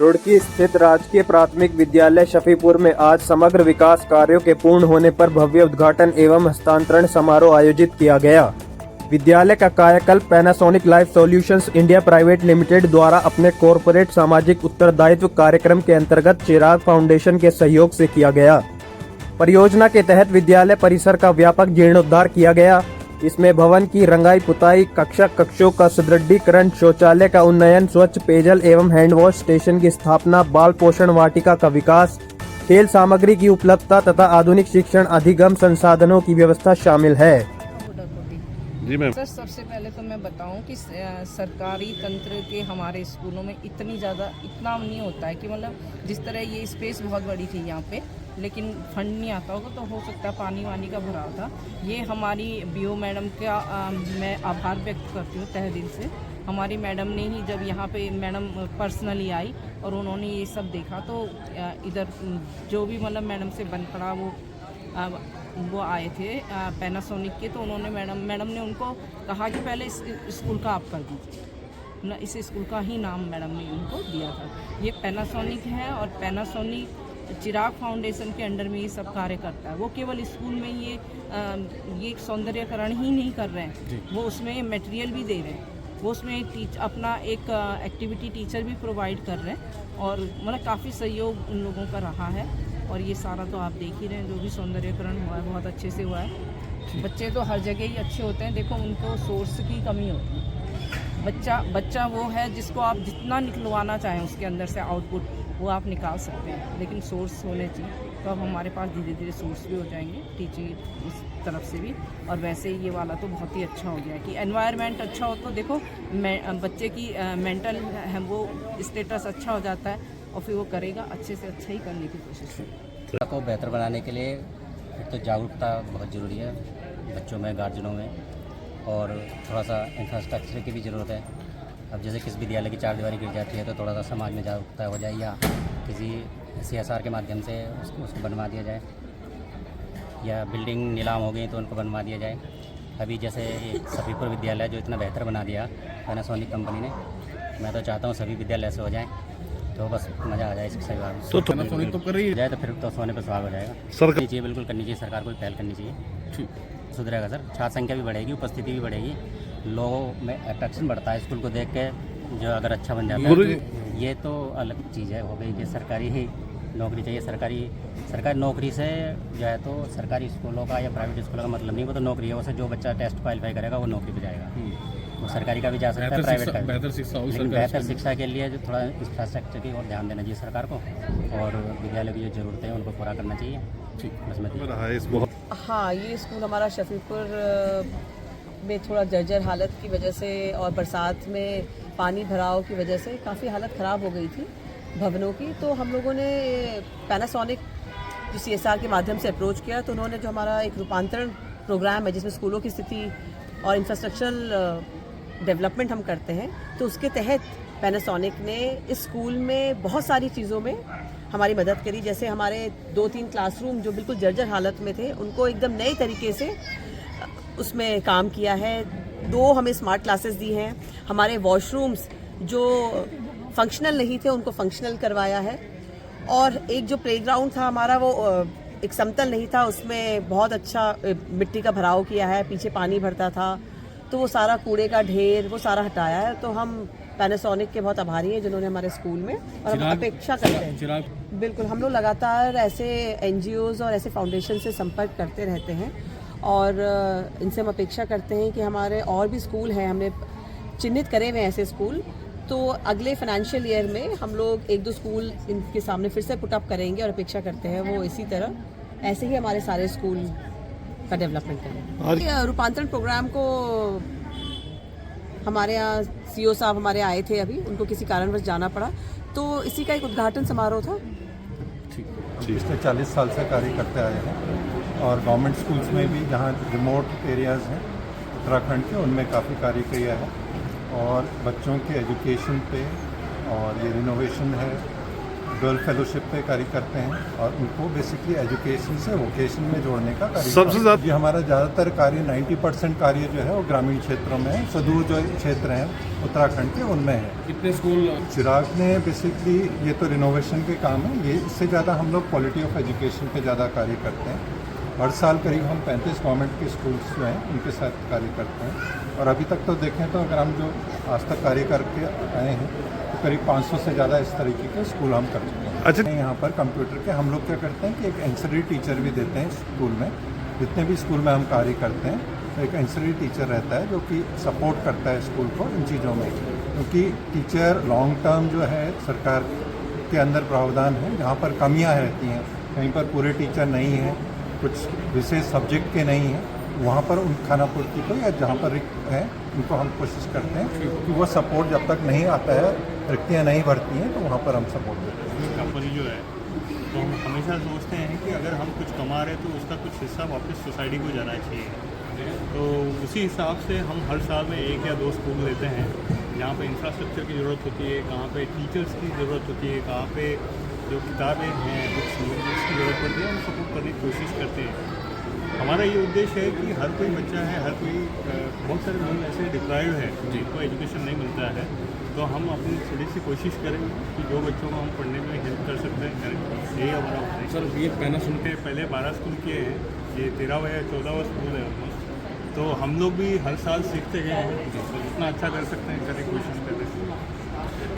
रुड़की स्थित राजकीय प्राथमिक विद्यालय शफीपुर में आज समग्र विकास कार्यों के पूर्ण होने पर भव्य उद्घाटन एवं हस्तांतरण समारोह आयोजित किया गया। विद्यालय का कायाकल्प Panasonic life solutions India private limited द्वारा अपने कॉरपोरेट सामाजिक उत्तरदायित्व कार्यक्रम के अंतर्गत चिराग फाउंडेशन के सहयोग से किया गया। परियोजना के तहत विद्यालय परिसर का व्यापक जीर्णोद्धार किया गया। इसमें भवन की रंगाई पुताई, कक्षों का सुदृढ़ीकरण, शौचालय का उन्नयन, स्वच्छ पेयजल एवं हैंड वॉश स्टेशन की स्थापना, बाल पोषण वाटिका का विकास, खेल सामग्री की उपलब्धता तथा आधुनिक शिक्षण अधिगम संसाधनों की व्यवस्था शामिल है। जी मैम। सर, सबसे पहले तो मैं बताऊं कि सरकारी तंत्र के हमारे स्कूलों में इतना नहीं होता है कि मतलब जिस तरह ये स्पेस बहुत बड़ी थी यहाँ पे, लेकिन फंड नहीं आता होगा तो हो सकता है पानी वानी का भराव था। ये हमारी बीओ मैडम का मैं आभार व्यक्त करती हूँ तहे दिल से। हमारी मैडम ने ही जब यहाँ पे मैडम पर्सनली आई और उन्होंने ये सब देखा तो इधर जो भी मतलब मैडम से बन पड़ा वो आए थे पैनासोनिक के, तो उन्होंने मैडम ने उनको कहा कि पहले इस स्कूल का आप कर दीजिए ना। इस स्कूल का ही नाम मैडम ने उनको दिया था। ये पैनासोनिक है और पैनासोनिक चिराग फाउंडेशन के अंडर में ये सब कार्य करता है। वो केवल स्कूल में ये सौंदर्यकरण ही नहीं कर रहे हैं, वो उसमें मटेरियल भी दे रहे हैं, वो उसमें अपना एक एक्टिविटी टीचर भी प्रोवाइड कर रहे हैं और मतलब काफ़ी सहयोग उन लोगों का रहा है। और ये सारा तो आप देख ही रहे हैं, जो भी सौंदर्यकरण हुआ है बहुत अच्छे से हुआ है। बच्चे तो हर जगह ही अच्छे होते हैं, देखो उनको सोर्स की कमी होती है। बच्चा वो है जिसको आप जितना निकलवाना चाहें उसके अंदर से आउटपुट वो आप निकाल सकते हैं, लेकिन सोर्स होने चाहिए। तो अब हमारे पास धीरे धीरे सोर्स भी हो जाएंगे टीचिंग इस तरफ से भी। और वैसे ये वाला तो बहुत ही अच्छा हो गया है कि एनवायरनमेंट अच्छा हो तो देखो बच्चे की मेंटल है वो स्टेटस अच्छा हो जाता है और फिर वो करेगा अच्छे से अच्छा ही करने की कोशिश करेगा। को बेहतर बनाने के लिए एक तो जागरूकता बहुत ज़रूरी है बच्चों में, गार्जियनों में, और थोड़ा सा इंफ्रास्ट्रक्चर की भी ज़रूरत है। अब जैसे किसी विद्यालय की चारदीवारी गिर जाती है तो थोड़ा सा समाज में जागरूकता हो जाए या किसी CSR के माध्यम से उसको बनवा दिया जाए, या बिल्डिंग नीलाम हो गई तो उनको बनवा दिया जाए। अभी जैसे एक शफीपुर विद्यालय जो इतना बेहतर बना दिया पैनासोनिक कंपनी ने, मैं तो चाहता हूँ सभी विद्यालय ऐसे हो जाएँ तो बस मज़ा आ जाए शिक्षा विभाग में। तो पैनासोनिक तो कर रही जाए तो फिर तो सोने पर सुहाग हो जाएगा। सरकार चाहिए, बिल्कुल करनी चाहिए, सरकार को पहल करनी चाहिए। सुधरेगा सर, छात्र संख्या भी बढ़ेगी, उपस्थिति भी बढ़ेगी, लोगों में अट्रैक्शन बढ़ता है स्कूल को देख के। जो अगर अच्छा बन जाता है तो ये तो अलग चीज़ है, हो गई कि सरकारी ही नौकरी चाहिए। सरकारी नौकरी से जो है तो सरकारी स्कूलों का या प्राइवेट स्कूलों का मतलब नहीं, वो तो नौकरी है। उसे जो बच्चा टेस्ट क्वालिफाई करेगा वो नौकरी पर जाएगा। वो सरकारी का भी जा सकता है, प्राइवेट का भी। लेकिन बेहतर शिक्षा के लिए जो थोड़ा इंफ्रास्ट्रक्चर की ओर ध्यान देना चाहिए सरकार को, और विद्यालय की जो ज़रूरतें हैं उनको पूरा करना चाहिए। बस मैं हाँ, ये स्कूल हमारा शफीपुर में थोड़ा जर्जर हालत की वजह से और बरसात में पानी भराव की वजह से काफ़ी हालत ख़राब हो गई थी भवनों की। तो हम लोगों ने पैनासोनिक जो CSR के माध्यम से अप्रोच किया, तो उन्होंने जो हमारा एक रूपांतरण प्रोग्राम है जिसमें स्कूलों की स्थिति और इंफ्रास्ट्रक्चरल डेवलपमेंट हम करते हैं, तो उसके तहत पैनासोनिक ने इस स्कूल में बहुत सारी चीज़ों में हमारी मदद करी। जैसे हमारे 2-3 क्लासरूम जो बिल्कुल जर्जर हालत में थे उनको एकदम नए तरीके से उसमें काम किया है। 2 हमें स्मार्ट क्लासेस दी हैं। हमारे वॉशरूम्स जो फंक्शनल नहीं थे उनको फंक्शनल करवाया है। और एक जो प्लेग्राउंड था हमारा वो एक समतल नहीं था, उसमें बहुत अच्छा मिट्टी का भराव किया है, पीछे पानी भरता था तो वो सारा कूड़े का ढेर वो सारा हटाया है। तो हम पैनासोनिक के बहुत आभारी हैं जिन्होंने हमारे स्कूल में, और हम अपेक्षा करते हैं बिल्कुल हम लोग लगातार ऐसे NGOs और ऐसे फाउंडेशन से संपर्क करते रहते हैं और इनसे हम अपेक्षा करते हैं कि हमारे और भी स्कूल हैं, हमने चिन्हित करे हुए ऐसे स्कूल, तो अगले फाइनेंशियल ईयर में हम लोग 1-2 स्कूल इनके सामने फिर से पुटअप करेंगे और अपेक्षा करते हैं वो इसी तरह ऐसे ही हमारे सारे स्कूल का डेवलपमेंट करें। रूपांतरण प्रोग्राम को हमारे यहाँ CO साहब हमारे आए थे, अभी उनको किसी कारणवश जाना पड़ा, तो इसी का एक उद्घाटन समारोह था। पिछले 40 साल से कार्य करते आए हैं और गवर्नमेंट स्कूल्स में भी जहाँ रिमोट एरियाज़ हैं उत्तराखंड के, उनमें काफ़ी कार्य किया है और बच्चों के एजुकेशन पे, और ये रिनोवेशन है, गर्ल फेलोशिप पे कार्य करते हैं और उनको बेसिकली एजुकेशन से वोकेशन में जोड़ने का कार्य सबसे ज्यादा- ये हमारा ज़्यादातर कार्य 90% कार्य जो है वो ग्रामीण क्षेत्रों में है। सुदूर जो क्षेत्र हैं उत्तराखंड के उनमें है। कितने स्कूल चिराग ने बेसिकली ये तो रिनोवेशन के काम है, ये इससे ज़्यादा हम लोग क्वालिटी ऑफ एजुकेशन पे ज़्यादा कार्य करते हैं। हर साल करीब हम 35 गवर्नमेंट के स्कूल्स जो हैं उनके साथ कार्य करते हैं और अभी तक तो देखें तो अगर हम जो आज तक कार्य करके आए हैं तो करीब 500 से ज़्यादा इस तरीके के स्कूल हम कर चुके हैं। अच्छा। यहाँ पर कंप्यूटर के हम लोग क्या करते हैं कि एक एंसरी टीचर भी देते हैं स्कूल में। जितने भी स्कूल में हम कार्य करते हैं तो एक एंसरी टीचर रहता है जो कि सपोर्ट करता है स्कूल को इन चीज़ों में, क्योंकि टीचर लॉन्ग टर्म जो है सरकार के अंदर प्रावधान है, जहाँ पर कमियाँ रहती हैं, कहीं पर पूरे टीचर नहीं हैं, कुछ विशेष सब्जेक्ट के नहीं हैं, वहाँ पर उन खानापूर्ति को या जहाँ पर रिक्त है उनको हम कोशिश करते हैं कि वो सपोर्ट जब तक नहीं आता है, रिक्तियाँ नहीं भरती हैं, तो वहाँ पर हम सपोर्ट देते हैं। कंपनी जो है तो हम हमेशा सोचते हैं कि अगर हम कुछ कमा रहे तो उसका कुछ हिस्सा वापस सोसाइटी को जाना चाहिए। तो उसी हिसाब से हम हर साल में 1 या 2 स्कूल लेते हैं जहाँ पे इंफ्रास्ट्रक्चर की ज़रूरत होती है, कहाँ पे टीचर्स की ज़रूरत होती है, कहाँ पे जो किताबें हैं बुक्स की ज़रूरत पड़ती है, हम सपोर्ट करने की कोशिश करते हैं। हमारा ये उद्देश्य है कि हर कोई बच्चा है, हर कोई बहुत सारे लोग ऐसे डिप्राइव है जिनको एजुकेशन नहीं मिलता है, तो हम अपनी थोड़ी सी कोशिश करें कि जो बच्चों को हम पढ़ने में हेल्प कर सकते हैं करें। यही हमारा उद्देश्य। सर ये पैनासोनिक उनके पहले 12 स्कूल किए हैं, ये 13वां या 14वां स्कूल है ऑलमोस्ट। तो हम लोग भी हर साल सीखते गए हैं, तो जितना अच्छा कर सकते हैं करने की कोशिश